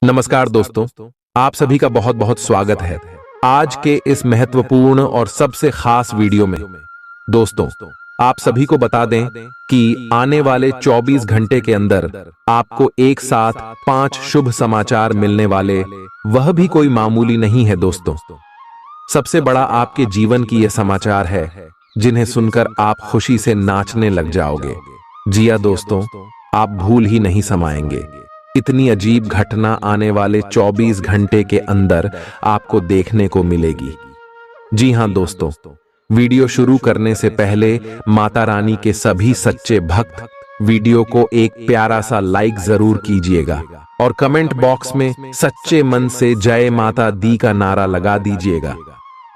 नमस्कार दोस्तों, आप सभी का बहुत बहुत स्वागत है आज के इस महत्वपूर्ण और सबसे खास वीडियो में। दोस्तों, आप सभी को बता दें कि आने वाले 24 घंटे के अंदर आपको एक साथ 5 शुभ समाचार मिलने वाले, वह भी कोई मामूली नहीं है दोस्तों। सबसे बड़ा आपके जीवन की यह समाचार है जिन्हें सुनकर आप खुशी से नाचने लग जाओगे। जी हां दोस्तों, आप भूल ही नहीं समाएंगे। इतनी अजीब घटना आने वाले 24 घंटे के अंदर आपको देखने को मिलेगी। जी हां दोस्तों, वीडियो शुरू करने से पहले माता रानी के सभी सच्चे भक्त वीडियो को एक प्यारा सा लाइक जरूर कीजिएगा और कमेंट बॉक्स में सच्चे मन से जय माता दी का नारा लगा दीजिएगा।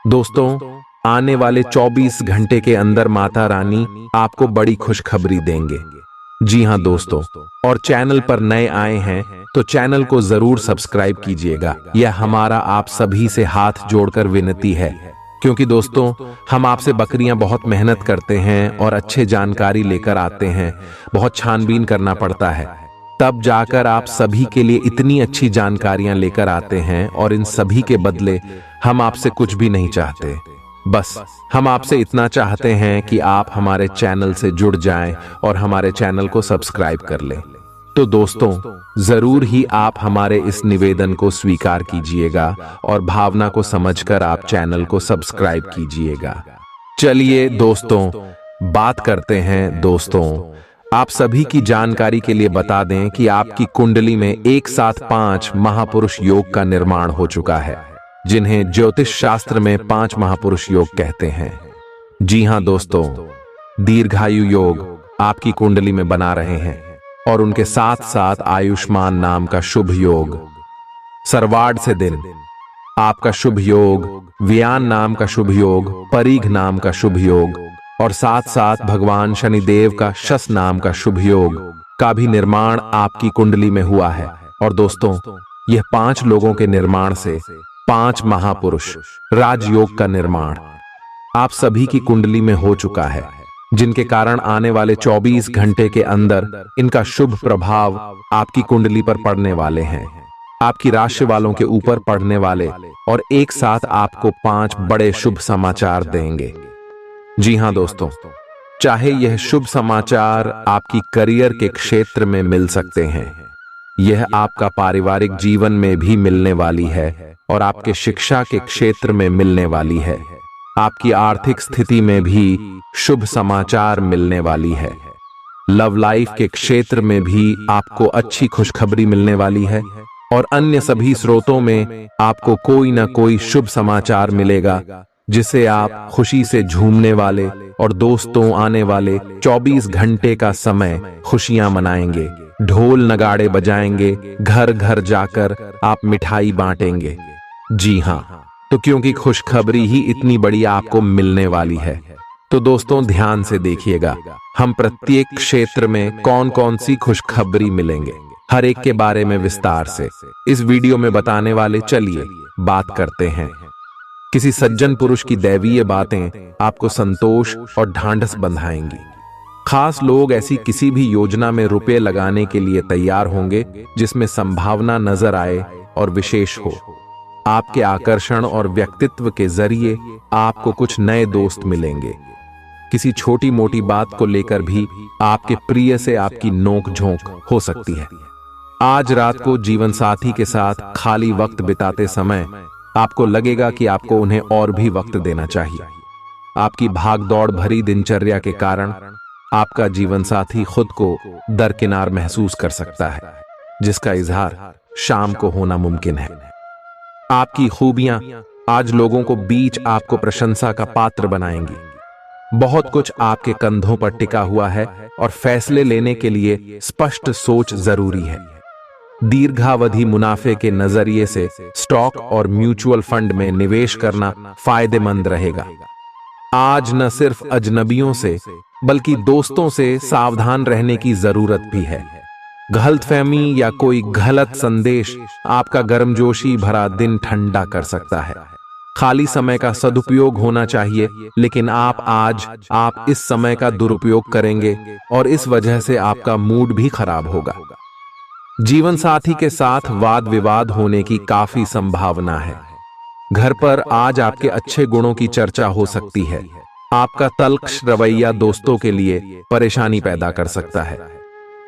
दोस्तों, आने वाले 24 घंटे के अंदर माता रानी आपको बड़ी खुशखबरी देंगे। जी हां दोस्तों, और चैनल पर नए आए हैं तो चैनल को जरूर सब्सक्राइब कीजिएगा। यह हमारा आप सभी से हाथ जोड़कर विनती है, क्योंकि दोस्तों हम आपसे बकरियां बहुत मेहनत करते हैं और अच्छे जानकारी लेकर आते हैं। बहुत छानबीन करना पड़ता है, तब जाकर आप सभी के लिए इतनी अच्छी जानकारियां लेकर आते हैं। और इन सभी के बदले हम आपसे कुछ भी नहीं चाहते, बस हम आपसे इतना चाहते हैं कि आप हमारे चैनल से जुड़ जाएं और हमारे चैनल को सब्सक्राइब कर लें। तो दोस्तों, जरूर ही आप हमारे इस निवेदन को स्वीकार कीजिएगा और भावना को समझकर आप चैनल को सब्सक्राइब कीजिएगा। चलिए दोस्तों, बात करते हैं। दोस्तों, आप सभी की जानकारी के लिए बता दें कि आपकी कुंडली में एक साथ 5 महापुरुष योग का निर्माण हो चुका है, जिन्हें ज्योतिष शास्त्र में 5 महापुरुष योग कहते हैं। जी हां दोस्तों, दीर्घायु योग आपकी कुंडली में बना रहे हैं और उनके साथ साथ आयुष्मान नाम का शुभ योग, सरवाड से दिन आपका शुभ योग, व्यान नाम का शुभ योग, परीघ नाम का शुभ योग और साथ साथ भगवान शनिदेव का शस नाम का शुभ योग का भी निर्माण आपकी कुंडली में हुआ है। और दोस्तों, यह 5 लोगों के निर्माण से 5 महापुरुष राजयोग का निर्माण आप सभी की कुंडली में हो चुका है, जिनके कारण आने वाले 24 घंटे के अंदर इनका शुभ प्रभाव आपकी कुंडली पर पड़ने वाले हैं, आपकी राशि वालों के ऊपर पड़ने वाले, और एक साथ आपको 5 बड़े शुभ समाचार देंगे। जी हां दोस्तों, चाहे यह शुभ समाचार आपकी करियर के क्षेत्र में मिल सकते हैं, यह आपका पारिवारिक जीवन में भी मिलने वाली है और आपके शिक्षा के क्षेत्र में मिलने वाली है। आपकी आर्थिक स्थिति में भी शुभ समाचार मिलने वाली है। लव लाइफ के क्षेत्र में भी आपको अच्छी खुशखबरी मिलने वाली है और अन्य सभी स्रोतों में आपको कोई ना कोई शुभ समाचार मिलेगा, जिसे आप खुशी से झूमने वाले और दोस्तों आने वाले 24 घंटे का समय खुशियां मनाएंगे, ढोल नगाड़े बजाएंगे, घर घर जाकर आप मिठाई बांटेंगे। जी हां, तो क्योंकि खुशखबरी ही इतनी बड़ी आपको मिलने वाली है, तो दोस्तों ध्यान से देखिएगा हम प्रत्येक क्षेत्र में कौन कौन सी खुशखबरी मिलेंगे, हर एक के बारे में विस्तार से इस वीडियो में बताने वाले। चलिए बात करते हैं। किसी सज्जन पुरुष की दैवीय बातें आपको संतोष और ढांढस बंधाएंगी। खास लोग ऐसी किसी भी योजना में रुपए लगाने के लिए तैयार होंगे जिसमें संभावना नजर आए और विशेष हो। आपके आकर्षण और व्यक्तित्व के जरिए आपको कुछ नए दोस्त मिलेंगे। किसी छोटी मोटी बात को लेकर भी आपके प्रिय से आपकी नोक झोंक हो सकती है। आज रात को जीवन साथी के साथ खाली वक्त बिताते समय आपको लगेगा कि आपको उन्हें और भी वक्त देना चाहिए। आपकी भागदौड़ भरी दिनचर्या के कारण आपका जीवन साथी खुद को दरकिनार महसूस कर सकता है, जिसका इजहार शाम को होना मुमकिन है। आपकी खूबियां आज लोगों को बीच आपको प्रशंसा का पात्र बनाएंगी। बहुत कुछ आपके कंधों पर टिका हुआ है और फैसले लेने के लिए स्पष्ट सोच जरूरी है। दीर्घावधि मुनाफे के नजरिए से स्टॉक और म्यूचुअल फंड में निवेश करना फायदेमंद रहेगा। आज न सिर्फ अजनबियों से बल्कि दोस्तों से सावधान रहने की जरूरत भी है। गलतफहमी या कोई गलत संदेश आपका गर्मजोशी भरा दिन ठंडा कर सकता है। खाली समय का सदुपयोग होना चाहिए, लेकिन आप इस समय का दुरुपयोग करेंगे और इस वजह से आपका मूड भी खराब होगा। जीवन साथी के साथ वाद विवाद होने की काफी संभावना है। घर पर आज आपके अच्छे गुणों की चर्चा हो सकती है। आपका तल्ख रवैया दोस्तों के लिए परेशानी पैदा कर सकता है।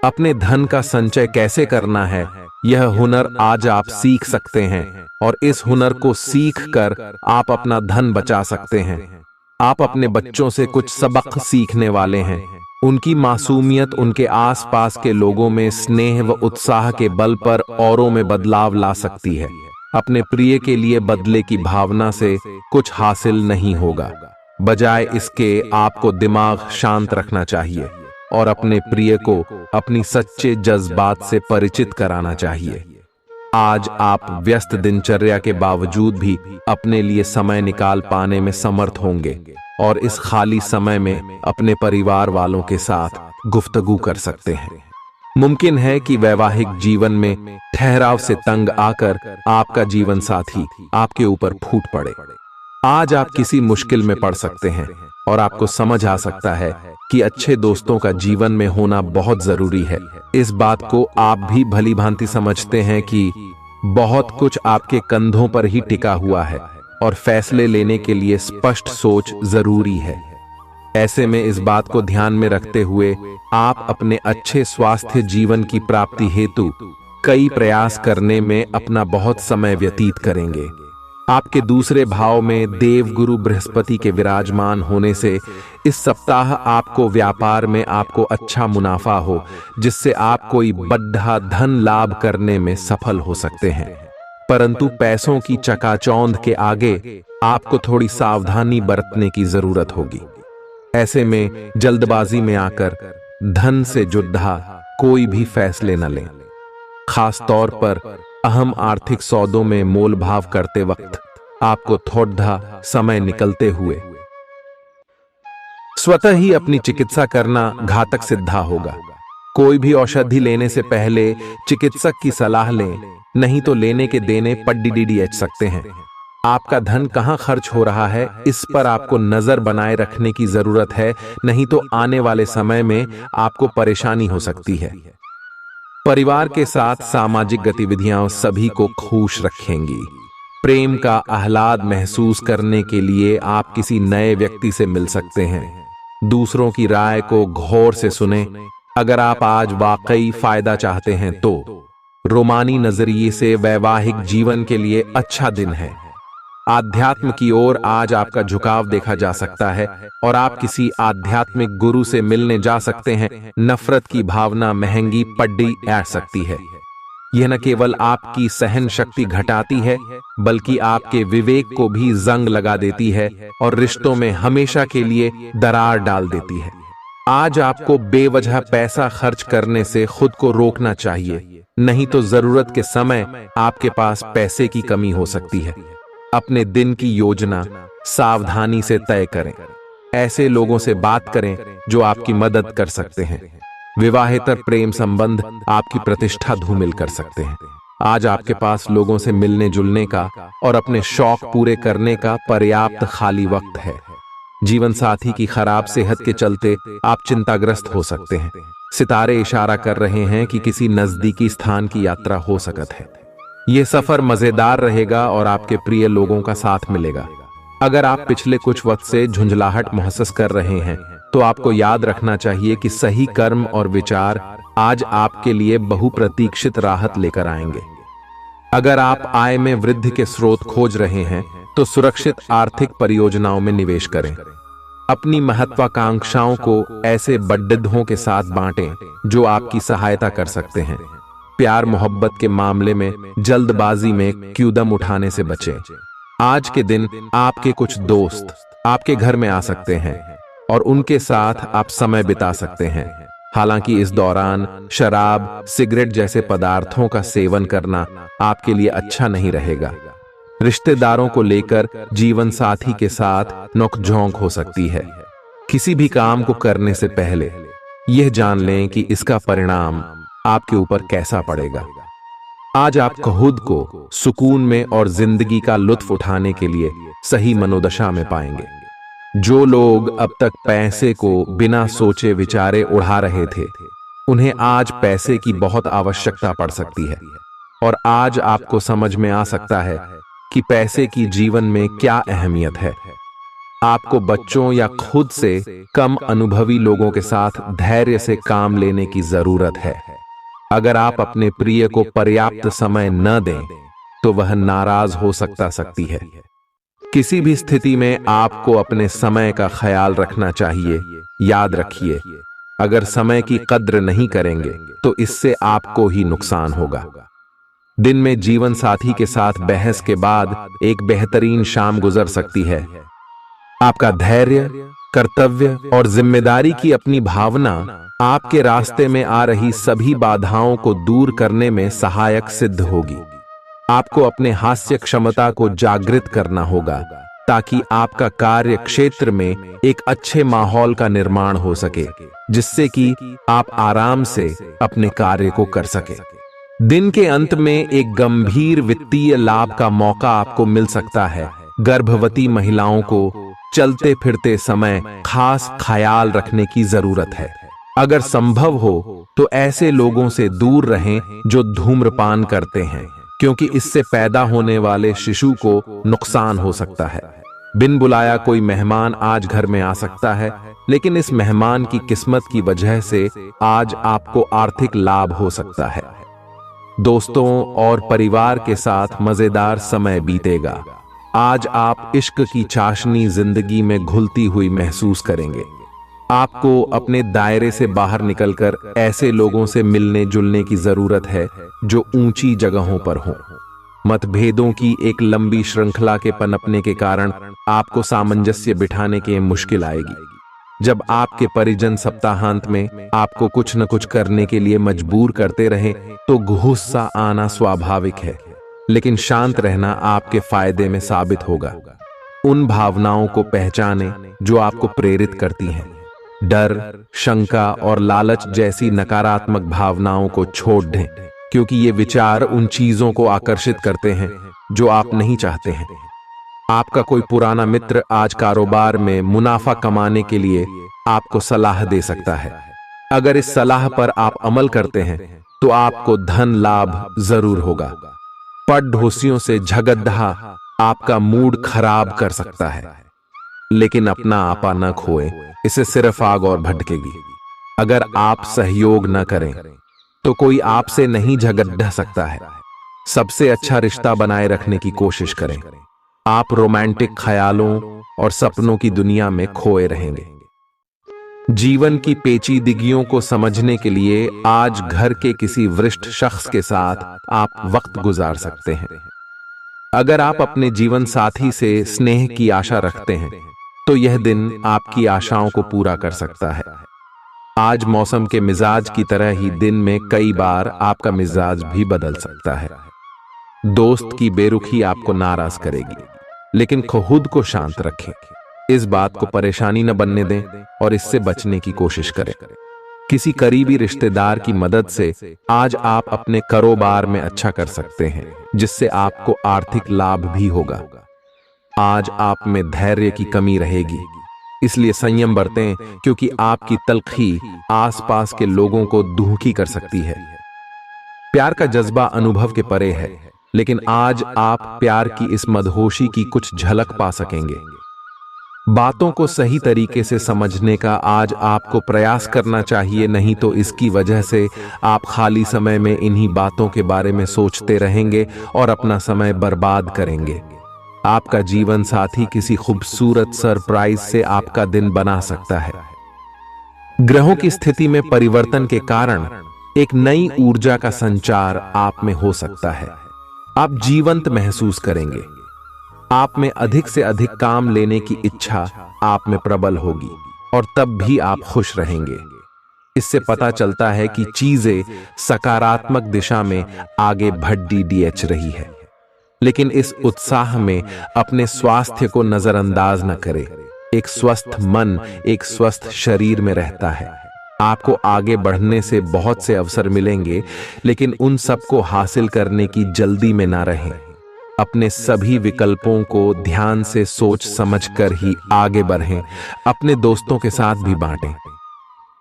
अपने धन का संचय कैसे करना है, यह हुनर आज आप सीख सकते हैं और इस हुनर को सीख कर आप अपना धन बचा सकते हैं। आप अपने बच्चों से कुछ सबक सीखने वाले हैं। उनकी मासूमियत उनके आसपास के लोगों में स्नेह व उत्साह के बल पर औरों में बदलाव ला सकती है। अपने प्रिय के लिए बदले की भावना से कुछ हासिल नहीं होगा। बजाय इसके आपको दिमाग शांत रखना चाहिए और अपने प्रिय को अपनी सच्चे जज्बात से परिचित कराना चाहिए। आज आप व्यस्त दिनचर्या के बावजूद भी अपने लिए समय निकाल पाने में समर्थ होंगे और इस खाली समय में अपने परिवार वालों के साथ गुफ्तगू कर सकते हैं। मुमकिन है कि वैवाहिक जीवन में ठहराव से तंग आकर आपका जीवन साथी आपके ऊपर फूट पड़े। आज आप किसी मुश्किल में पड़ सकते हैं और आपको समझ आ सकता है कि अच्छे दोस्तों का जीवन में होना बहुत जरूरी है। इस बात को आप भी भली भांति समझते हैं कि बहुत कुछ आपके कंधों पर ही टिका हुआ है और फैसले लेने के लिए स्पष्ट सोच जरूरी है। ऐसे में इस बात को ध्यान में रखते हुए आप अपने अच्छे स्वास्थ्य जीवन की प्राप्ति हेतु कई प्रयास करने में अपना बहुत समय व्यतीत करेंगे। आपके दूसरे भाव में देवगुरु बृहस्पति के विराजमान होने से इस सप्ताह आपको व्यापार में आपको अच्छा मुनाफा हो, जिससे आप कोई बड़ा धन लाभ करने में सफल हो सकते हैं। परंतु पैसों की चकाचौंध के आगे आपको थोड़ी सावधानी बरतने की जरूरत होगी। ऐसे में जल्दबाजी में आकर धन से जुड़ा कोई भी फैसले न लें। खास तौर पर अहम आर्थिक सौदों में मोल भाव करते वक्त आपको थोड़ा समय निकलते हुए स्वतः ही अपनी चिकित्सा करना घातक सिद्धा होगा। कोई भी औषधि लेने से पहले चिकित्सक की सलाह लें, नहीं तो लेने के देने पड्डीडीएच सकते हैं। आपका धन कहां खर्च हो रहा है, इस पर आपको नजर बनाए रखने की जरूरत है, नहीं तो आने वाले समय में आपको परेशानी हो सकती है। परिवार के साथ सामाजिक गतिविधियां सभी को खुश रखेंगी। प्रेम का आह्लाद महसूस करने के लिए आप किसी नए व्यक्ति से मिल सकते हैं। दूसरों की राय को गौर से सुने। अगर आप आज वाकई फायदा चाहते हैं तो रोमानी नजरिए से वैवाहिक जीवन के लिए अच्छा दिन है। आध्यात्म की ओर आज आपका झुकाव देखा जा सकता है और आप किसी आध्यात्मिक गुरु से मिलने जा सकते हैं। नफरत की भावना महंगी पड्डी आ सकती है। यह न केवल आपकी सहन शक्ति घटाती है, बल्कि आपके विवेक को भी जंग लगा देती है और रिश्तों में हमेशा के लिए दरार डाल देती है। आज आपको बेवजह पैसा खर्च करने से खुद को रोकना चाहिए, नहीं तो जरूरत के समय आपके पास पैसे की कमी हो सकती है। अपने दिन की योजना सावधानी से तय करें। ऐसे लोगों से बात करें जो आपकी मदद कर सकते हैं। विवाहेतर प्रेम संबंध आपकी प्रतिष्ठा धूमिल कर सकते हैं। आज आपके पास लोगों से मिलने जुलने का और अपने शौक पूरे करने का पर्याप्त खाली वक्त है। जीवन साथी की खराब सेहत के चलते आप चिंताग्रस्त हो सकते हैं। सितारे इशारा कर रहे हैं कि किसी नजदीकी स्थान की यात्रा हो सकत है। यह सफर मजेदार रहेगा और आपके प्रिय लोगों का साथ मिलेगा। अगर आप पिछले कुछ वक्त से झुंझलाहट महसूस कर रहे हैं तो आपको याद रखना चाहिए कि सही कर्म और विचार आज आपके लिए बहुप्रतीक्षित राहत लेकर आएंगे। अगर आप आय में वृद्धि के स्रोत खोज रहे हैं तो सुरक्षित आर्थिक परियोजनाओं में निवेश करें। अपनी महत्वाकांक्षाओं को ऐसे बड्ढों के साथ बांटें जो आपकी सहायता कर सकते हैं। प्यार मोहब्बत के मामले में जल्दबाजी में कदम उठाने से बचें। आज के दिन आपके कुछ दोस्त आपके घर में आ सकते हैं और उनके साथ आप समय बिता सकते हैं। हालांकि इस दौरान शराब, सिगरेट जैसे पदार्थों का सेवन करना आपके लिए अच्छा नहीं रहेगा। रिश्तेदारों को लेकर जीवन साथी के साथ नोकझोंक हो सकती है। किसी भी काम को करने से पहले यह जान लें कि इसका परिणाम आपके ऊपर कैसा पड़ेगा। आज आप खुद को सुकून में और जिंदगी का लुत्फ उठाने के लिए सही मनोदशा में पाएंगे। जो लोग अब तक पैसे को बिना सोचे विचारे उड़ा रहे थे, उन्हें आज पैसे की बहुत आवश्यकता पड़ सकती है और आज आपको समझ में आ सकता है कि पैसे की जीवन में क्या अहमियत है। आपको बच्चों या खुद से कम अनुभवी लोगों के साथ धैर्य से काम लेने की जरूरत है। अगर आप अपने प्रिय को पर्याप्त समय न दें तो वह नाराज हो सकती है। किसी भी स्थिति में आपको अपने समय का ख्याल रखना चाहिए। याद रखिए, अगर समय की कद्र नहीं करेंगे तो इससे आपको ही नुकसान होगा। दिन में जीवन साथी के साथ बहस के बाद एक बेहतरीन शाम गुजर सकती है। आपका धैर्य, कर्तव्य और जिम्मेदारी की अपनी भावना आपके रास्ते में आ रही सभी बाधाओं को दूर करने में सहायक सिद्ध होगी। आपको अपने हास्य क्षमता को जागृत करना होगा ताकि आपका कार्य क्षेत्र में एक अच्छे माहौल का निर्माण हो सके, जिससे कि आप आराम से अपने कार्य को कर सके। दिन के अंत में एक गंभीर वित्तीय लाभ का मौका आपको मिल सकता है। गर्भवती महिलाओं को चलते फिरते समय खास ख्याल रखने की जरूरत है। अगर संभव हो तो ऐसे लोगों से दूर रहें जो धूम्रपान करते हैं, क्योंकि इससे पैदा होने वाले शिशु को नुकसान हो सकता है। बिन बुलाया कोई मेहमान आज घर में आ सकता है, लेकिन इस मेहमान की किस्मत की वजह से आज आपको आर्थिक लाभ हो सकता है। दोस्तों और परिवार के साथ मजेदार समय बीतेगा। आज आप इश्क की चाशनी जिंदगी में घुलती हुई महसूस करेंगे। आपको अपने दायरे से बाहर निकलकर ऐसे लोगों से मिलने जुलने की जरूरत है जो ऊंची जगहों पर हों। मतभेदों की एक लंबी श्रृंखला के पनपने के कारण आपको सामंजस्य बिठाने की मुश्किल आएगी। जब आपके परिजन सप्ताहांत में आपको कुछ न कुछ करने के लिए मजबूर करते रहें तो गुस्सा आना स्वाभाविक है, लेकिन शांत रहना आपके फायदे में साबित होगा। उन भावनाओं को पहचानें जो आपको प्रेरित करती हैं। डर, शंका और लालच जैसी नकारात्मक भावनाओं को छोड़ दें, क्योंकि ये विचार उन चीजों को आकर्षित करते हैं जो आप नहीं चाहते हैं। आपका कोई पुराना मित्र आज कारोबार में मुनाफा कमाने के लिए आपको सलाह दे सकता है। अगर इस सलाह पर आप अमल करते हैं तो आपको धन लाभ जरूर होगा। पड़ोसियों से झगड़ा आपका मूड खराब कर सकता है, लेकिन अपना आपा न खोए, इससे सिर्फ आग और भड़केगी। अगर आप सहयोग न करें तो कोई आपसे नहीं झगड़ सकता है। सबसे अच्छा रिश्ता बनाए रखने की कोशिश करें। आप रोमांटिक ख्यालों और सपनों की दुनिया में खोए रहेंगे। जीवन की पेचीदगियों को समझने के लिए आज घर के किसी वरिष्ठ शख्स के साथ आप वक्त गुजार सकते हैं। अगर आप अपने जीवन साथी से स्नेह की आशा रखते हैं तो यह दिन आपकी आशाओं को पूरा कर सकता है। आज मौसम के मिजाज की तरह ही दिन में कई बार आपका मिजाज भी बदल सकता है। दोस्त की बेरुखी आपको नाराज करेगी, लेकिन खुद को शांत रखें। इस बात को परेशानी न बनने दें और इससे बचने की कोशिश करें। किसी करीबी रिश्तेदार की मदद से आज आप अपने कारोबार में अच्छा कर सकते हैं, जिससे आपको आर्थिक लाभ भी होगा। आज आप में धैर्य की कमी रहेगी, इसलिए संयम बरतें, क्योंकि आपकी तल्खी आसपास के लोगों को दुखी कर सकती है। प्यार का जज्बा अनुभव के परे है, लेकिन आज आप प्यार की इस मदहोशी की कुछ झलक पा सकेंगे। बातों को सही तरीके से समझने का आज आपको प्रयास करना चाहिए, नहीं तो इसकी वजह से आप खाली समय में इन्हीं बातों के बारे में सोचते रहेंगे और अपना समय बर्बाद करेंगे। आपका जीवन साथी किसी खूबसूरत सरप्राइज से आपका दिन बना सकता है। ग्रहों की स्थिति में परिवर्तन के कारण एक नई ऊर्जा का संचार आप में हो सकता है। आप जीवंत महसूस करेंगे। आप में अधिक से अधिक काम लेने की इच्छा आप में प्रबल होगी और तब भी आप खुश रहेंगे। इससे पता चलता है कि चीजें सकारात्मक दिशा में आगे बढ़ रही है, लेकिन इस उत्साह में अपने स्वास्थ्य को नजरअंदाज न करें। एक स्वस्थ मन एक स्वस्थ शरीर में रहता है। आपको आगे बढ़ने से बहुत से अवसर मिलेंगे, लेकिन उन सबको हासिल करने की जल्दी में ना रहें। अपने सभी विकल्पों को ध्यान से सोच समझकर ही आगे बढ़ें। अपने दोस्तों के साथ भी बांटें।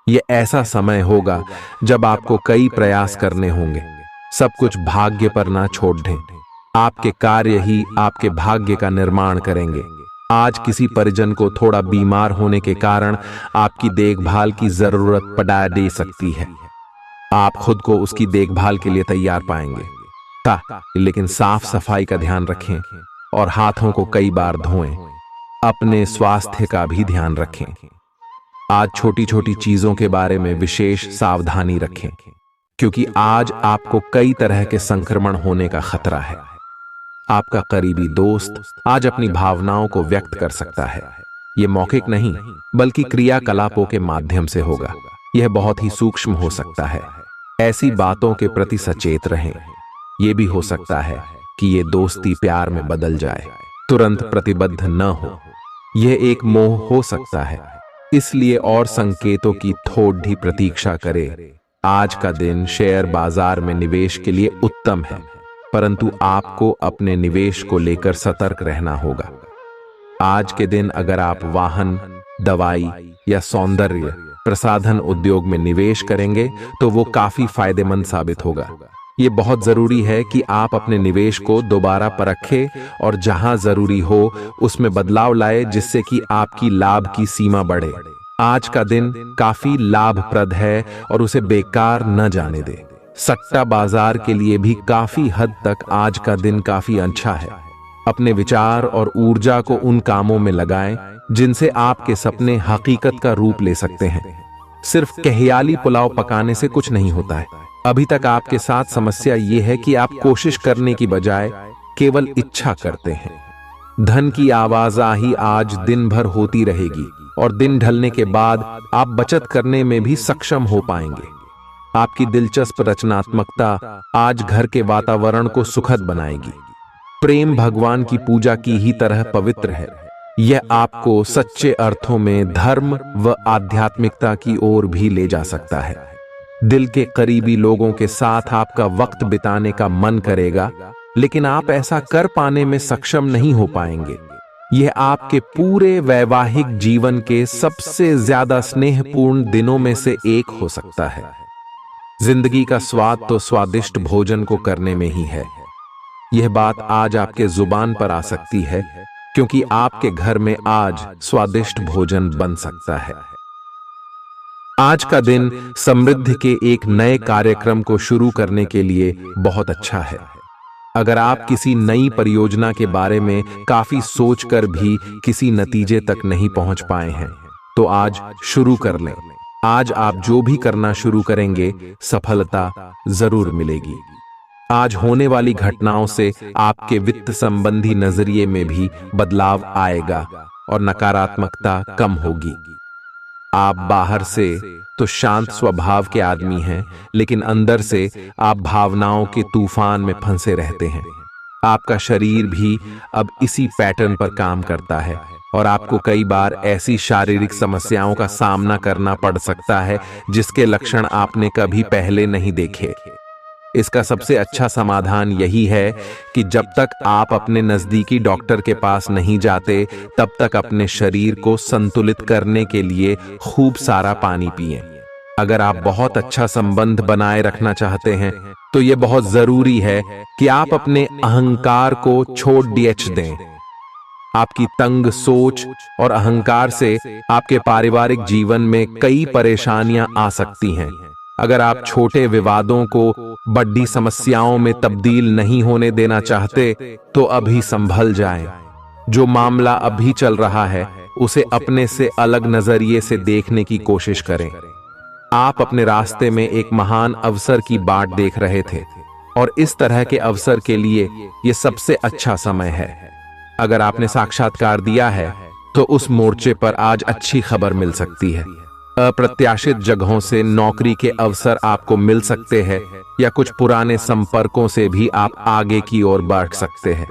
ये ऐसा समय होगा जब आपको कई प्रयास करने होंगे। सब कुछ भाग्य पर ना छोड़ दें। आपके कार्य ही आपके भाग्य का निर्माण करेंगे। आज किसी परिजन को थोड़ा बीमार होने के कारण आपकी देखभाल की जरूरत पड़ा दे सकती है। आप खुद को उसकी देखभाल के लिए तैयार पाएंगे। लेकिन साफ सफाई का ध्यान रखें और हाथों को कई बार धोएं। अपने स्वास्थ्य का भी ध्यान रखें। आज छोटी छोटी चीजों के बारे में विशेष सावधानी रखें, क्योंकि आज आपको कई तरह के संक्रमण होने का खतरा है। आपका करीबी दोस्त आज अपनी भावनाओं को व्यक्त कर सकता है। यह मौखिक नहीं बल्कि क्रियाकलापों के माध्यम से होगा। यह बहुत ही सूक्ष्म हो सकता है। ऐसी बातों के प्रति सचेत रहें। यह भी हो सकता है कि यह दोस्ती प्यार में बदल जाए। तुरंत प्रतिबद्ध न हो। यह एक मोह हो सकता है, इसलिए और संकेतों की थोड़ी प्रतीक्षा करें। आज का दिन शेयर बाजार में निवेश के लिए उत्तम है, परंतु आपको अपने निवेश को लेकर सतर्क रहना होगा। आज के दिन अगर आप वाहन, दवाई या सौंदर्य प्रसाधन उद्योग में निवेश करेंगे तो वो काफी फायदेमंद साबित होगा। ये बहुत जरूरी है कि आप अपने निवेश को दोबारा परखें और जहां जरूरी हो उसमें बदलाव लाए, जिससे कि आपकी लाभ की सीमा बढ़े। आज का दिन काफी लाभप्रद है और उसे बेकार न जाने दें। सट्टा बाजार के लिए भी काफी हद तक आज का दिन काफी अच्छा है। अपने विचार और ऊर्जा को उन कामों में लगाएं जिनसे आपके सपने हकीकत का रूप ले सकते हैं। सिर्फ कहियाली पुलाव पकाने से कुछ नहीं होता है। अभी तक आपके साथ समस्या यह है कि आप कोशिश करने की बजाय केवल इच्छा करते हैं। धन की आवाजाही आज दिन भर होती रहेगी और दिन ढलने के बाद आप बचत करने में भी सक्षम हो पाएंगे। आपकी दिलचस्प रचनात्मकता आज घर के वातावरण को सुखद बनाएगी। प्रेम भगवान की पूजा की ही तरह पवित्र है। यह आपको सच्चे अर्थों में धर्म व आध्यात्मिकता की ओर भी ले जा सकता है। दिल के करीबी लोगों के साथ आपका वक्त बिताने का मन करेगा, लेकिन आप ऐसा कर पाने में सक्षम नहीं हो पाएंगे। यह आपके पूरे वैवाहिक जीवन के सबसे ज्यादा स्नेहपूर्ण दिनों में से एक हो सकता है। जिंदगी का स्वाद तो स्वादिष्ट भोजन को करने में ही है। यह बात आज आपके जुबान पर आ सकती है, क्योंकि आपके घर में आज स्वादिष्ट भोजन बन सकता है। आज का दिन समृद्धि के एक नए कार्यक्रम को शुरू करने के लिए बहुत अच्छा है। अगर आप किसी नई परियोजना के बारे में काफी सोचकर भी किसी नतीजे तक नहीं पहुंच पाए हैं, तो आज शुरू कर लें। आज आप जो भी करना शुरू करेंगे, सफलता जरूर मिलेगी। आज होने वाली घटनाओं से आपके वित्त संबंधी नजरिए में भी बदलाव आएगा और नकारात्मकता कम होगी। आप बाहर से तो शांत स्वभाव के आदमी हैं, लेकिन अंदर से आप भावनाओं के तूफान में फंसे रहते हैं। आपका शरीर भी अब इसी पैटर्न पर काम करता है और आपको कई बार ऐसी शारीरिक समस्याओं का सामना करना पड़ सकता है जिसके लक्षण आपने कभी पहले नहीं देखे। इसका सबसे अच्छा समाधान यही है कि जब तक आप अपने नजदीकी डॉक्टर के पास नहीं जाते, तब तक अपने शरीर को संतुलित करने के लिए खूब सारा पानी पिएं। अगर आप बहुत अच्छा संबंध बनाए रखना चाहते हैं, तो यह बहुत जरूरी है कि आप अपने अहंकार को छोड़ दें। आपकी तंग सोच और अहंकार से आपके पारिवारिक जीवन में कई परेशानियां आ सकती हैं। अगर आप छोटे विवादों को बड़ी समस्याओं में तब्दील नहीं होने देना चाहते, तो अभी संभल जाएं। जो मामला अभी चल रहा है, उसे अपने से अलग नजरिए से देखने की कोशिश करें। आप अपने रास्ते में एक महान अवसर की बाट देख रहे थे और इस तरह के अवसर के लिए यह सबसे अच्छा समय है। अगर आपने साक्षात्कार दिया है, तो उस मोर्चे पर आज अच्छी खबर मिल सकती है। अप्रत्याशित जगहों से नौकरी के अवसर आपको मिल सकते हैं या कुछ पुराने संपर्कों से भी आप आगे की ओर बढ़ सकते हैं।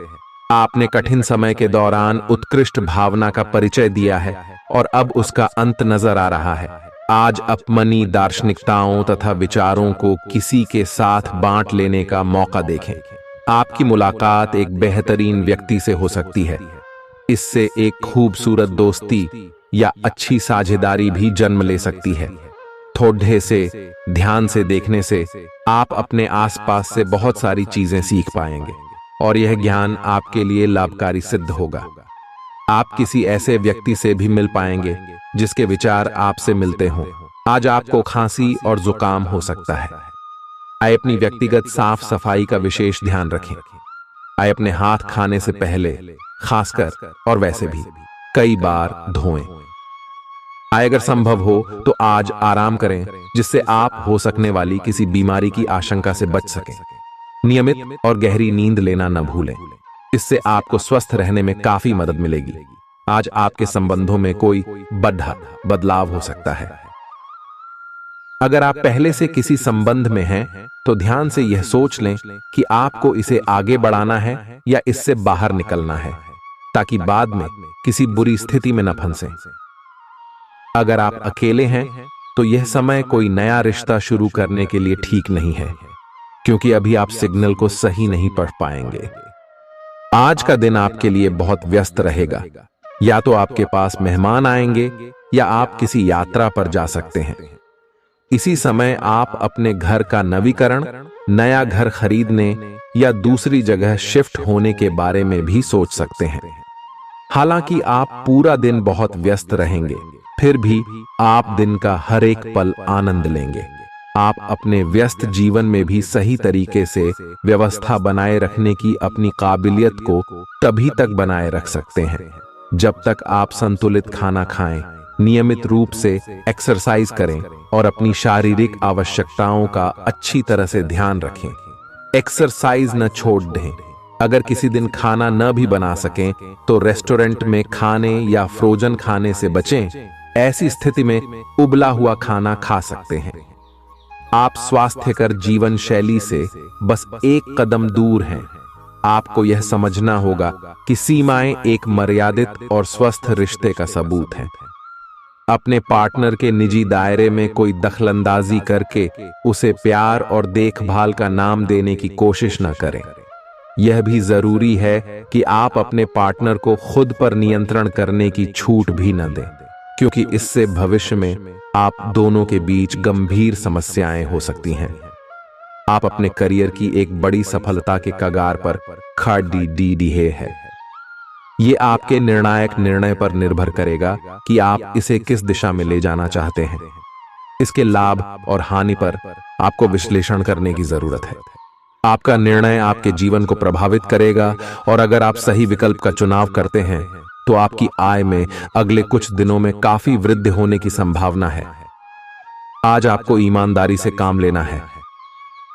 आपने कठिन समय के दौरान उत्कृष्ट भावना का परिचय दिया है और अब उसका अंत नजर आ रहा है। आज अपनी दार्शनिकताओं तथा विचारों को किसी के साथ बांट लेने का मौका देखें। आपकी मुलाकात एक बेहतरीन व्यक्ति से हो सकती है। इससे एक खूबसूरत दोस्ती या अच्छी साझेदारी भी जन्म ले सकती है। थोड़े से ध्यान से देखने से आप अपने आसपास से बहुत सारी चीजें सीख पाएंगे और यह ज्ञान आपके लिए लाभकारी सिद्ध होगा। आप किसी ऐसे व्यक्ति से भी मिल पाएंगे जिसके विचार आपसे मिलते हों। आज आपको खांसी और जुकाम हो सकता है। आइए अपनी व्यक्तिगत साफ सफाई का विशेष ध्यान रखें। आइए अपने हाथ खाने से पहले खासकर और वैसे भी कई बार धोएं। आइए अगर संभव हो तो आज आराम करें जिससे आप हो सकने वाली किसी बीमारी की आशंका से बच सकें। नियमित और गहरी नींद लेना न भूलें, इससे आपको स्वस्थ रहने में काफी मदद मिलेगी। आज आपके संबंधों में कोई बड़ा बदलाव हो सकता है। अगर आप पहले से किसी संबंध में हैं तो ध्यान से यह सोच लें कि आपको इसे आगे बढ़ाना है या इससे बाहर निकलना है, ताकि बाद में किसी बुरी स्थिति में न फंसें। अगर आप अकेले हैं तो यह समय कोई नया रिश्ता शुरू करने के लिए ठीक नहीं है, क्योंकि अभी आप सिग्नल को सही नहीं पढ़ पाएंगे। आज का दिन आपके लिए बहुत व्यस्त रहेगा। या तो आपके पास मेहमान आएंगे या आप किसी यात्रा पर जा सकते हैं। इसी समय आप अपने घर का नवीकरण, नया घर खरीदने या दूसरी जगह शिफ्ट होने के बारे में भी सोच सकते हैं। हालांकि आप पूरा दिन बहुत व्यस्त रहेंगे, फिर भी आप दिन का हर एक पल आनंद लेंगे। आप अपने व्यस्त जीवन में भी सही तरीके से व्यवस्था बनाए रखने की अपनी काबिलियत को तभी तक बनाए रख सकते हैं जब तक आप संतुलित खाना खाएं, नियमित रूप से एक्सरसाइज करें और अपनी शारीरिक आवश्यकताओं का अच्छी तरह से ध्यान रखें। एक्सरसाइज न छोड़ दें। अगर किसी दिन खाना न भी बना सकें तो रेस्टोरेंट में खाने या फ्रोजन खाने से बचें। ऐसी स्थिति में उबला हुआ खाना खा सकते हैं। आप स्वास्थ्यकर जीवन शैली से बस एक कदम दूर हैं। आपको यह समझना होगा कि सीमाएं एक मर्यादित और स्वस्थ रिश्ते का सबूत हैं। अपने पार्टनर के निजी दायरे में कोई दखलंदाजी करके उसे प्यार और देखभाल का नाम देने की कोशिश न करें। यह भी जरूरी है कि आप अपने पार्टनर को खुद पर नियंत्रण करने की छूट भी न दें, क्योंकि इससे भविष्य में आप दोनों के बीच गंभीर समस्याएं हो सकती हैं। आप अपने करियर की एक बड़ी सफलता के कगार पर खड़ी है। ये आपके निर्णायक निर्णय पर निर्भर करेगा कि आप इसे किस दिशा में ले जाना चाहते हैं। इसके लाभ और हानि पर आपको विश्लेषण करने की जरूरत है। आपका निर्णय आपके जीवन को प्रभावित करेगा और अगर आप सही विकल्प का चुनाव करते हैं तो आपकी आय में अगले कुछ दिनों में काफी वृद्धि होने की संभावना है। आज आपको ईमानदारी से काम लेना है।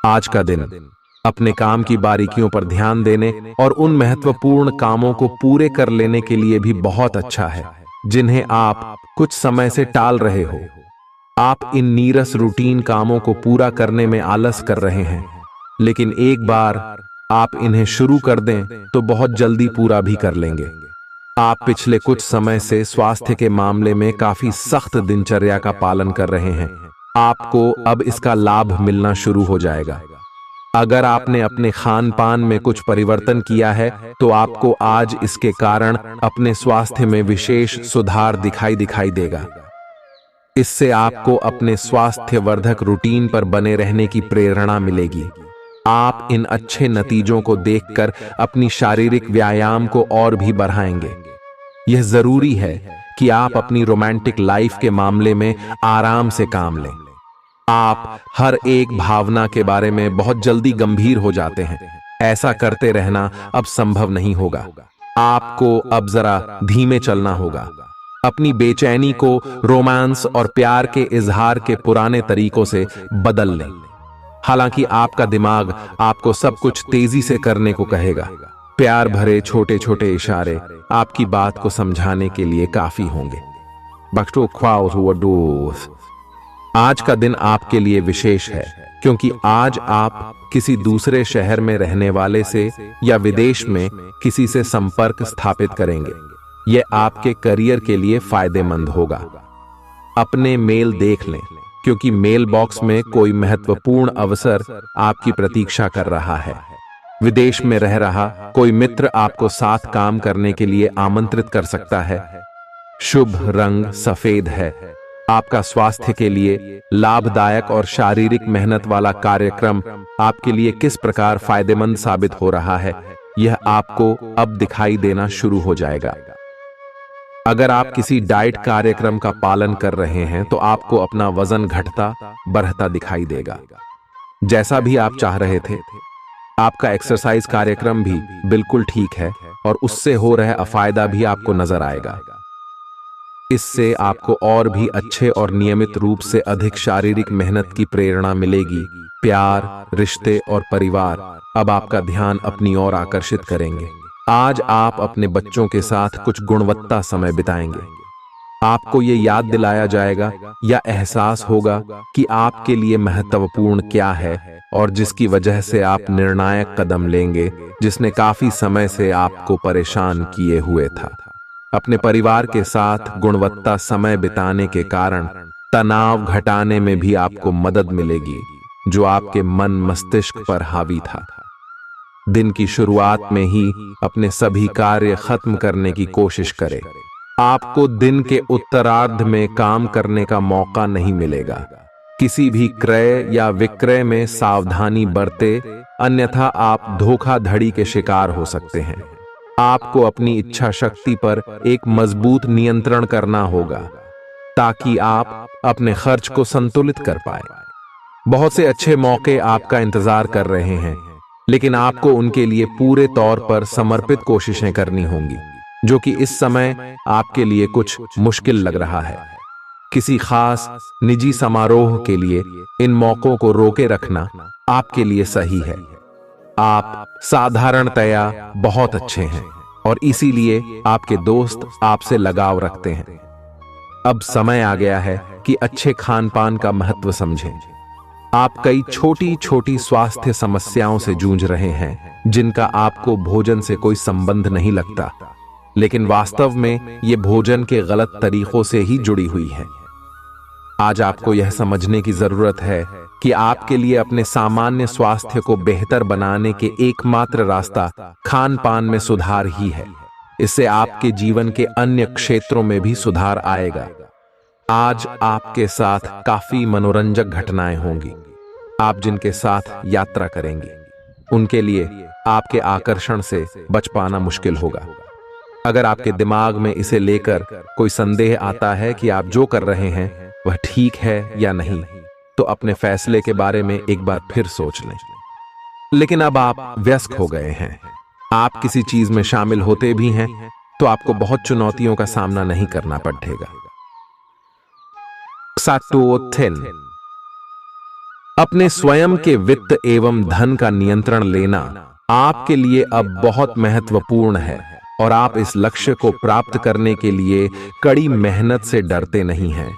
आज का दिन अपने काम की बारीकियों पर ध्यान देने और उन महत्वपूर्ण कामों को पूरे कर लेने के लिए भी बहुत अच्छा है जिन्हें आप कुछ समय से टाल रहे हो। आप इन नीरस रूटीन कामों को पूरा करने में आलस कर रहे हैं, लेकिन एक बार आप इन्हें शुरू कर दें तो बहुत जल्दी पूरा भी कर लेंगे। आप पिछले कुछ समय से स्वास्थ्य के मामले में काफी सख्त दिनचर्या का पालन कर रहे हैं। आपको अब इसका लाभ मिलना शुरू हो जाएगा। अगर आपने अपने खान पान में कुछ परिवर्तन किया है तो आपको आज इसके कारण अपने स्वास्थ्य में विशेष सुधार दिखाई देगा। इससे आपको अपने स्वास्थ्यवर्धक रूटीन पर बने रहने की प्रेरणा मिलेगी। आप इन अच्छे नतीजों को देखकर अपनी शारीरिक व्यायाम को और भी बढ़ाएंगे। यह जरूरी है कि आप अपनी रोमांटिक लाइफ के मामले में आराम से काम लें। आप हर एक भावना के बारे में बहुत जल्दी गंभीर हो जाते हैं। ऐसा करते रहना अब संभव नहीं होगा। आपको अब जरा धीमे चलना होगा। अपनी बेचैनी को रोमांस और प्यार के इजहार के पुराने तरीकों से बदल लें। हालांकि आपका दिमाग आपको सब कुछ तेजी से करने को कहेगा। प्यार भरे छोटे छोटे इशारे आपकी बात को समझाने के लिए काफी होंगे। आज का दिन आपके लिए विशेष है क्योंकि आज आप किसी दूसरे शहर में रहने वाले से या विदेश में किसी से संपर्क स्थापित करेंगे। यह आपके करियर के लिए फायदेमंद होगा। अपने मेल देख लें क्योंकि मेल बॉक्स में कोई महत्वपूर्ण अवसर आपकी प्रतीक्षा कर रहा है। विदेश में रह रहा कोई मित्र आपको साथ काम करने के लिए आमंत्रित कर सकता है। शुभ रंग सफेद है। आपका स्वास्थ्य के लिए लाभदायक और शारीरिक मेहनत वाला कार्यक्रम आपके लिए किस प्रकार फायदेमंद साबित हो रहा है, यह आपको अब दिखाई देना शुरू हो जाएगा। अगर आप किसी डाइट कार्यक्रम का पालन कर रहे हैं तो आपको अपना वजन घटता बढ़ता दिखाई देगा, जैसा भी आप चाह रहे थे। आपका एक्सरसाइज कार्यक्रम भी बिल्कुल ठीक है और उससे हो रहा फायदा भी आपको नजर आएगा। इससे आपको और भी अच्छे और नियमित रूप से अधिक शारीरिक मेहनत की प्रेरणा मिलेगी। प्यार, रिश्ते और परिवार अब आपका ध्यान अपनी ओर आकर्षित करेंगे। आज आप अपने बच्चों के साथ कुछ गुणवत्ता समय बिताएंगे। आपको ये याद दिलाया जाएगा या एहसास होगा कि आपके लिए महत्वपूर्ण क्या है और जिसकी वजह से आप निर्णायक कदम लेंगे, जिसने काफी समय से आपको परेशान किए हुए था। अपने परिवार के साथ गुणवत्ता समय बिताने के कारण तनाव घटाने में भी आपको मदद मिलेगी, जो आपके मन मस्तिष्क पर हावी था। दिन की शुरुआत में ही अपने सभी कार्य खत्म करने की कोशिश करें। आपको दिन के उत्तरार्ध में काम करने का मौका नहीं मिलेगा। किसी भी क्रय या विक्रय में सावधानी बरते, अन्यथा आप धोखाधड़ी के शिकार हो सकते हैं। आपको अपनी इच्छा शक्ति पर एक मजबूत नियंत्रण करना होगा ताकि आप अपने खर्च को संतुलित कर पाए। बहुत से अच्छे मौके आपका इंतजार कर रहे हैं, लेकिन आपको उनके लिए पूरे तौर पर समर्पित कोशिशें करनी होंगी, जो कि इस समय आपके लिए कुछ मुश्किल लग रहा है। किसी खास निजी समारोह के लिए इन मौकों को रोके रखना आपके लिए सही है। आप साधारणतया बहुत अच्छे हैं और इसीलिए आपके दोस्त आपसे लगाव रखते हैं। अब समय आ गया है कि अच्छे खान पान का महत्व समझें। आप कई छोटी छोटी स्वास्थ्य समस्याओं से जूझ रहे हैं, जिनका आपको भोजन से कोई संबंध नहीं लगता, लेकिन वास्तव में ये भोजन के गलत तरीकों से ही जुड़ी हुई है। आज आपको यह समझने की जरूरत है कि आपके लिए अपने सामान्य स्वास्थ्य को बेहतर बनाने के एकमात्र रास्ता खान पान में सुधार ही है। इससे आपके जीवन के अन्य क्षेत्रों में भी सुधार आएगा। आज आपके साथ काफी मनोरंजक घटनाएं होंगी। आप जिनके साथ यात्रा करेंगे, उनके लिए आपके आकर्षण से बच पाना मुश्किल होगा। अगर आपके दिमाग में इसे लेकर कोई संदेह आता है कि आप जो कर रहे हैं वह ठीक है या नहीं, तो अपने फैसले के बारे में एक बार फिर सोच लें। लेकिन अब आप व्यस्त हो गए हैं। आप किसी चीज में शामिल होते भी हैं तो आपको बहुत चुनौतियों का सामना नहीं करना पड़ेगा। अपने स्वयं के वित्त एवं धन का नियंत्रण लेना आपके लिए अब बहुत महत्वपूर्ण है और आप इस लक्ष्य को प्राप्त करने के लिए कड़ी मेहनत से डरते नहीं हैं।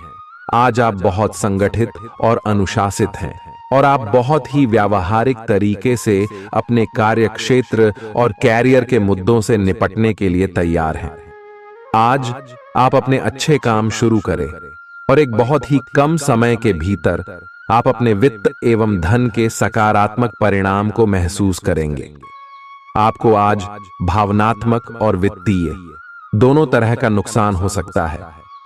आज आप बहुत संगठित और अनुशासित हैं और आप बहुत ही व्यावहारिक तरीके से अपने कार्य क्षेत्र और कैरियर के मुद्दों से निपटने के लिए तैयार हैं। आज आप अपने अच्छे काम शुरू करें और एक बहुत ही कम समय के भीतर आप अपने वित्त एवं धन के सकारात्मक परिणाम को महसूस करेंगे। आपको आज भावनात्मक और वित्तीय दोनों तरह का नुकसान हो सकता है।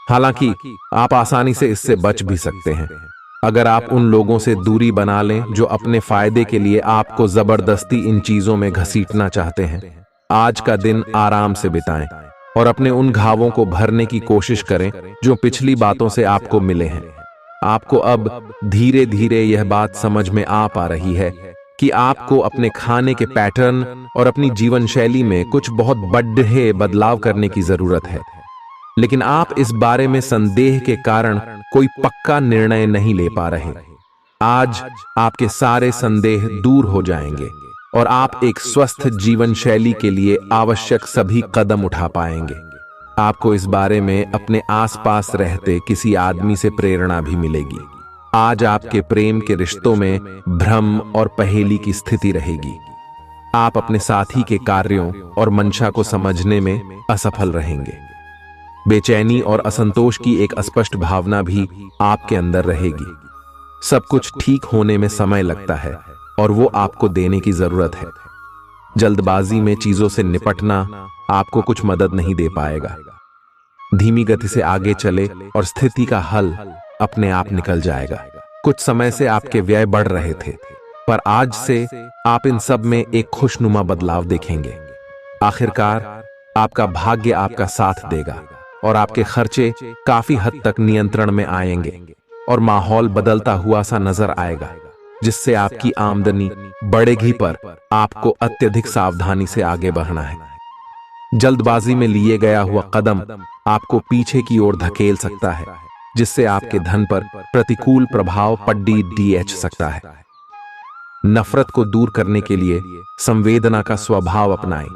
हालांकि आप आसानी से इससे बच भी सकते हैं अगर आप उन लोगों से दूरी बना लें जो अपने फायदे के लिए आपको जबरदस्ती इन चीजों में घसीटना चाहते हैं। आज का दिन आराम से बिताएं और अपने उन घावों को भरने की कोशिश करें जो पिछली बातों से आपको मिले हैं। आपको अब धीरे धीरे यह बात समझ में आ पा रही है कि आपको अपने खाने के पैटर्न और अपनी जीवन शैली में कुछ बहुत बड़े बदलाव करने की जरूरत है, लेकिन आप इस बारे में संदेह के कारण कोई पक्का निर्णय नहीं ले पा रहे। आज आपके सारे संदेह दूर हो जाएंगे और आप एक स्वस्थ जीवन शैली के लिए आवश्यक सभी कदम उठा पाएंगे। आपको इस बारे में अपने आसपास रहते किसी आदमी से प्रेरणा भी मिलेगी। आज आपके प्रेम के रिश्तों में भ्रम और पहेली की स्थिति रहेगी। आप अपने साथी के कार्यों और मंशा को समझने में असफल रहेंगे। बेचैनी और असंतोष की एक अस्पष्ट भावना भी आपके अंदर रहेगी। सब कुछ ठीक होने में समय लगता है और वो आपको देने की जरूरत है। जल्दबाजी में चीजों से निपटना आपको कुछ मदद नहीं दे पाएगा। धीमी गति से आगे चले और स्थिति का हल अपने आप निकल जाएगा। कुछ समय से आपके व्यय बढ़ रहे थे, पर आज से आप इन सब में एक खुशनुमा बदलाव देखेंगे। आखिरकार आपका भाग्य आपका साथ देगा और आपके खर्चे काफी हद तक नियंत्रण में आएंगे और माहौल बदलता हुआ सा नजर आएगा, जिससे आपकी आमदनी बढ़ेगी, पर आपको अत्यधिक सावधानी से आगे बढ़ना है। जल्दबाजी में लिए गया हुआ कदम आपको पीछे की ओर धकेल सकता है, जिससे आपके धन पर प्रतिकूल प्रभाव पड़ सकता है। नफरत को दूर करने के लिए संवेदना का स्वभाव अपनाएं,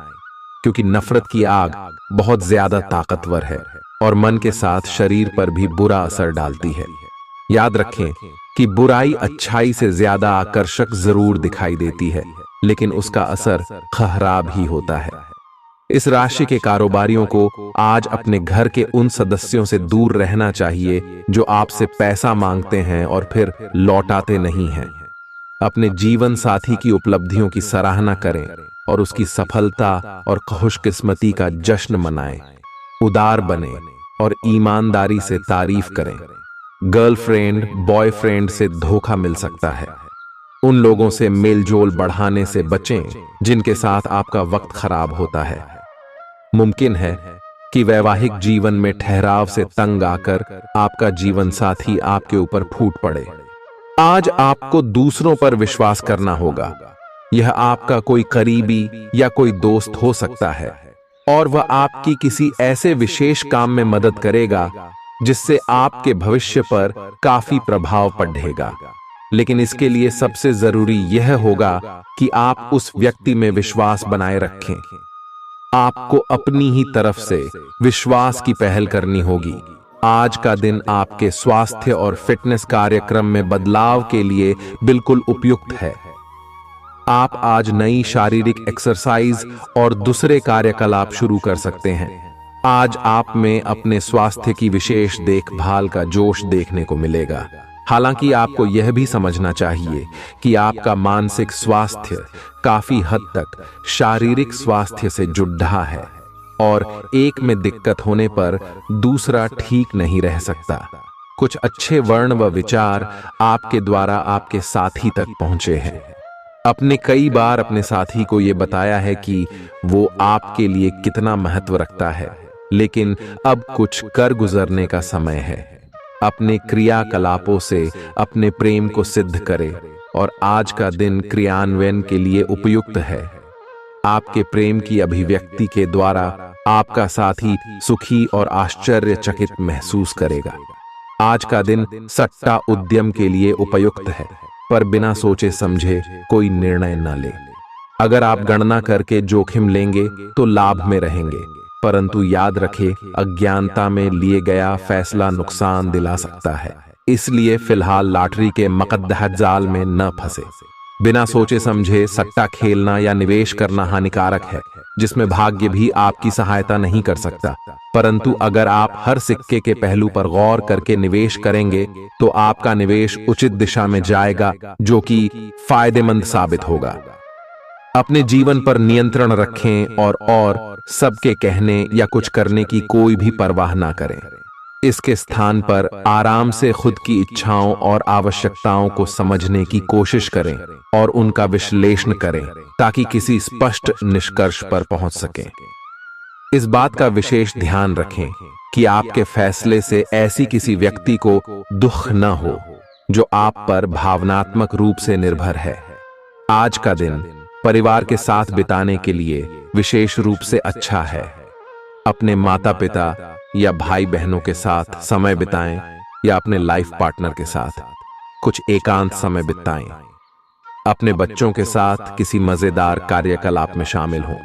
क्योंकि नफरत की आग बहुत ज्यादा ताकतवर है और मन के साथ शरीर पर भी बुरा असर डालती है। याद रखें कि बुराई अच्छाई से ज्यादा आकर्षक जरूर दिखाई देती है, लेकिन उसका असर खराब ही होता है। इस राशि के कारोबारियों को आज अपने घर के उन सदस्यों से दूर रहना चाहिए जो आपसे पैसा मांगते हैं और फिर लौटाते नहीं हैं। अपने जीवन साथी की उपलब्धियों की सराहना करें और उसकी सफलता और खुशकिस्मती का जश्न मनाएं। उदार बने और ईमानदारी से तारीफ करें। गर्लफ्रेंड बॉयफ्रेंड से धोखा मिल सकता है। उन लोगों से मेलजोल बढ़ाने से बचें जिनके साथ आपका वक्त खराब होता है। मुमकिन है कि वैवाहिक जीवन में ठहराव से तंग आकर आपका जीवन साथी आपके ऊपर फूट पड़े। आज आपको दूसरों पर विश्वास करना होगा। यह आपका कोई करीबी या कोई दोस्त हो सकता है और वह आपकी किसी ऐसे विशेष काम में मदद करेगा जिससे आपके भविष्य पर काफी प्रभाव पड़ेगा। लेकिन इसके लिए सबसे जरूरी यह होगा कि आप उस व्यक्ति में विश्वास बनाए रखें। आपको अपनी ही तरफ से विश्वास की पहल करनी होगी। आज का दिन आपके स्वास्थ्य और फिटनेस कार्यक्रम में बदलाव के लिए बिल्कुल उपयुक्त है। आप आज नई शारीरिक एक्सरसाइज और दूसरे कार्यकलाप शुरू कर सकते हैं। आज आप में अपने स्वास्थ्य की विशेष देखभाल का जोश देखने को मिलेगा। हालांकि आपको यह भी समझना चाहिए कि आपका मानसिक स्वास्थ्य काफी हद तक शारीरिक स्वास्थ्य से जुड़ा है और एक में दिक्कत होने पर दूसरा ठीक नहीं रह सकता। कुछ अच्छे वर्ण व विचार आपके द्वारा आपके साथी तक पहुंचे हैं। अपने कई बार अपने साथी को यह बताया है कि वो आपके लिए कितना महत्व रखता है, लेकिन अब कुछ कर गुजरने का समय है। अपने क्रियाकलापों से अपने प्रेम को सिद्ध करें और आज का दिन क्रियान्वयन के लिए उपयुक्त है। आपके प्रेम की अभिव्यक्ति के द्वारा आपका साथी सुखी और आश्चर्यचकित महसूस करेगा। आज का दिन सट्टा उद्यम के लिए उपयुक्त है, पर बिना सोचे समझे कोई निर्णय न ले। अगर आप गणना करके जोखिम लेंगे तो लाभ में रहेंगे, परंतु याद रखें अज्ञानता में लिए गया फैसला नुकसान दिला सकता है। इसलिए फिलहाल लॉटरी के मकद्दर जाल में न फंसे। बिना सोचे समझे सट्टा खेलना या निवेश करना हानिकारक है, जिसमें भाग्य भी आपकी सहायता नहीं कर सकता। परंतु अगर आप हर सिक्के के पहलू पर गौर करके निवेश करेंगे तो आपका निवेश उचित दिशा में जाएगा, जो कि फायदेमंद साबित होगा। अपने जीवन पर नियंत्रण रखें और सबके कहने या कुछ करने की कोई भी परवाह ना करें। इसके स्थान पर आराम से खुद की इच्छाओं और आवश्यकताओं को समझने की कोशिश करें और उनका विश्लेषण करें, ताकि किसी स्पष्ट निष्कर्ष पर पहुंच सकें। इस बात का विशेष ध्यान रखें कि आपके फैसले से ऐसी किसी व्यक्ति को दुख न हो जो आप पर भावनात्मक रूप से निर्भर है। आज का दिन परिवार के साथ बिताने के लिए विशेष रूप से अच्छा है। अपने माता पिता या भाई बहनों के साथ समय बिताएं या अपने लाइफ पार्टनर के साथ कुछ एकांत समय बिताएं। अपने बच्चों के साथ किसी मजेदार कार्यकलाप में शामिल हों।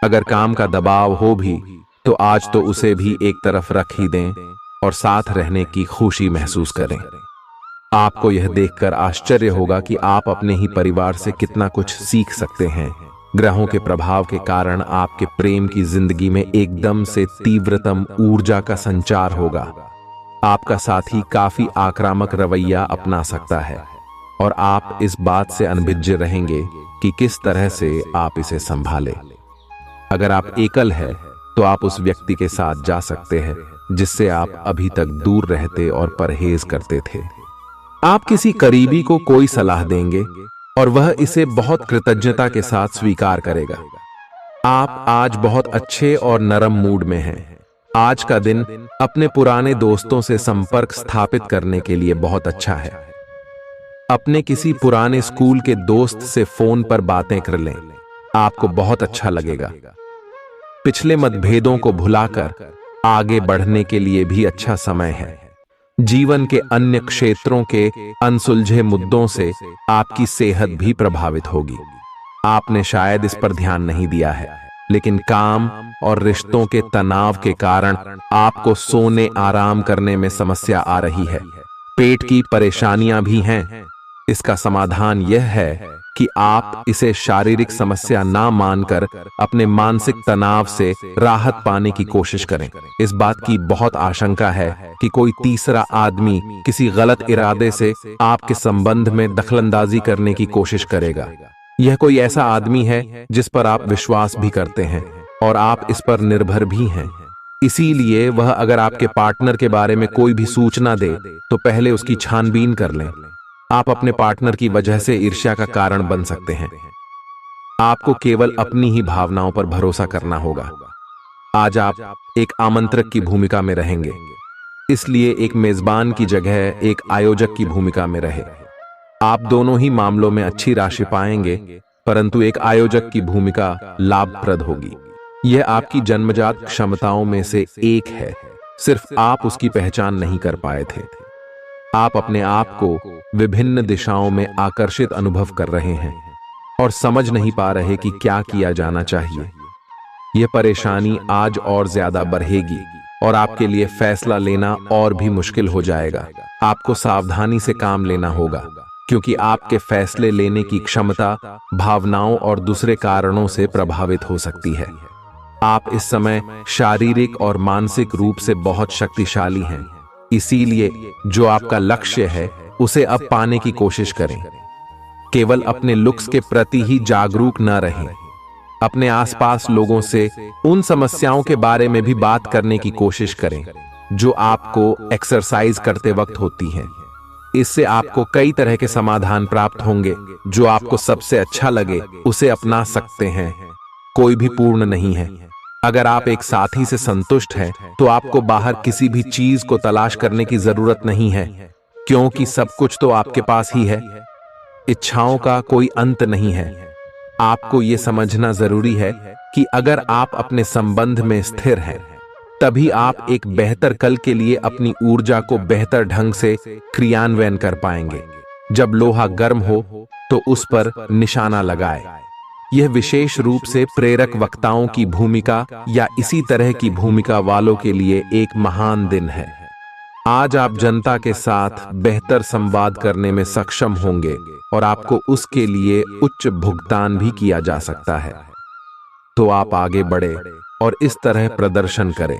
अगर काम का दबाव हो भी तो आज तो उसे भी एक तरफ रख ही दें और साथ रहने की खुशी महसूस करें। आपको यह देखकर आश्चर्य होगा कि आप अपने ही परिवार से कितना कुछ सीख सकते हैं। ग्रहों के प्रभाव के कारण आपके प्रेम की जिंदगी में एकदम से तीव्रतम ऊर्जा का संचार होगा। आपका साथी काफी आक्रामक रवैया अपना सकता है और आप इस बात से अनभिज्ञ रहेंगे कि किस तरह से आप इसे संभालें। अगर आप एकल है तो तो आप उस व्यक्ति के साथ जा सकते हैं जिससे आप अभी तक दूर रहते और परहेज करते थे। आप किसी करीबी को कोई सलाह देंगे और वह इसे बहुत कृतज्ञता के साथ स्वीकार करेगा। आप आज बहुत अच्छे और नरम मूड में हैं। आज का दिन अपने पुराने दोस्तों से संपर्क स्थापित करने के लिए बहुत अच्छा है। अपने किसी पुराने स्कूल के दोस्त से फोन पर बातें कर लें, आपको बहुत अच्छा लगेगा। पिछले मतभेदों को भुलाकर आगे बढ़ने के लिए भी अच्छा समय है। जीवन के अन्य क्षेत्रों के अनसुलझे मुद्दों से आपकी सेहत भी प्रभावित होगी। आपने शायद इस पर ध्यान नहीं दिया है, लेकिन काम और रिश्तों के तनाव के कारण आपको सोने आराम करने में समस्या आ रही है। पेट की परेशानियां भी हैं। इसका समाधान यह है कि आप इसे शारीरिक समस्या ना मानकर अपने मानसिक तनाव से राहत पाने की कोशिश करें। इस बात की बहुत आशंका है कि कोई तीसरा आदमी किसी गलत इरादे से आपके संबंध में दखलंदाजी करने की कोशिश करेगा। यह कोई ऐसा आदमी है जिस पर आप विश्वास भी करते हैं और आप इस पर निर्भर भी हैं। इसीलिए वह अगर आपके पार्टनर के बारे में कोई भी सूचना दे तो पहले उसकी छानबीन कर लें। आप अपने पार्टनर की वजह से ईर्ष्या का कारण बन सकते हैं। आपको केवल अपनी ही भावनाओं पर भरोसा करना होगा। आज आप एक आमंत्रक की भूमिका में रहेंगे, इसलिए एक मेजबान की जगह एक आयोजक की भूमिका में रहे। आप दोनों ही मामलों में अच्छी राशि पाएंगे, परंतु एक आयोजक की भूमिका लाभप्रद होगी। यह आपकी जन्मजात क्षमताओं में से एक है, सिर्फ आप उसकी पहचान नहीं कर पाए थे। आप अपने आप को विभिन्न दिशाओं में आकर्षित अनुभव कर रहे हैं और समझ नहीं पा रहे कि क्या किया जाना चाहिए। यह परेशानी आज और ज्यादा बढ़ेगी और आपके लिए फैसला लेना और भी मुश्किल हो जाएगा। आपको सावधानी से काम लेना होगा, क्योंकि आपके फैसले लेने की क्षमता भावनाओं और दूसरे कारणों से प्रभावित हो सकती है। आप इस समय शारीरिक और मानसिक रूप से बहुत शक्तिशाली हैं, इसीलिए जो आपका लक्ष्य है उसे अब पाने की कोशिश करें। केवल अपने लुक्स के प्रति ही जागरूक न रहें। अपने आसपास लोगों से उन समस्याओं के बारे में भी बात करने की कोशिश करें जो आपको एक्सरसाइज करते वक्त होती हैं। इससे आपको कई तरह के समाधान प्राप्त होंगे। जो आपको सबसे अच्छा लगे उसे अपना सकते हैं। कोई भी पूर्ण नहीं है। अगर आप एक साथी से संतुष्ट हैं तो आपको बाहर किसी भी चीज को तलाश करने की जरूरत नहीं है, क्योंकि सब कुछ तो आपके पास ही है। इच्छाओं का कोई अंत नहीं है। आपको यह समझना जरूरी है कि अगर आप अपने संबंध में स्थिर हैं, तभी आप एक बेहतर कल के लिए अपनी ऊर्जा को बेहतर ढंग से क्रियान्वयन कर पाएंगे। जब लोहा गर्म हो तो उस पर निशाना लगाए। यह विशेष रूप से प्रेरक वक्ताओं की भूमिका या इसी तरह की भूमिका वालों के लिए एक महान दिन है। आज आप जनता के साथ बेहतर संवाद करने में सक्षम होंगे और आपको उसके लिए उच्च भुगतान भी किया जा सकता है। तो आप आगे बढ़े और इस तरह प्रदर्शन करें।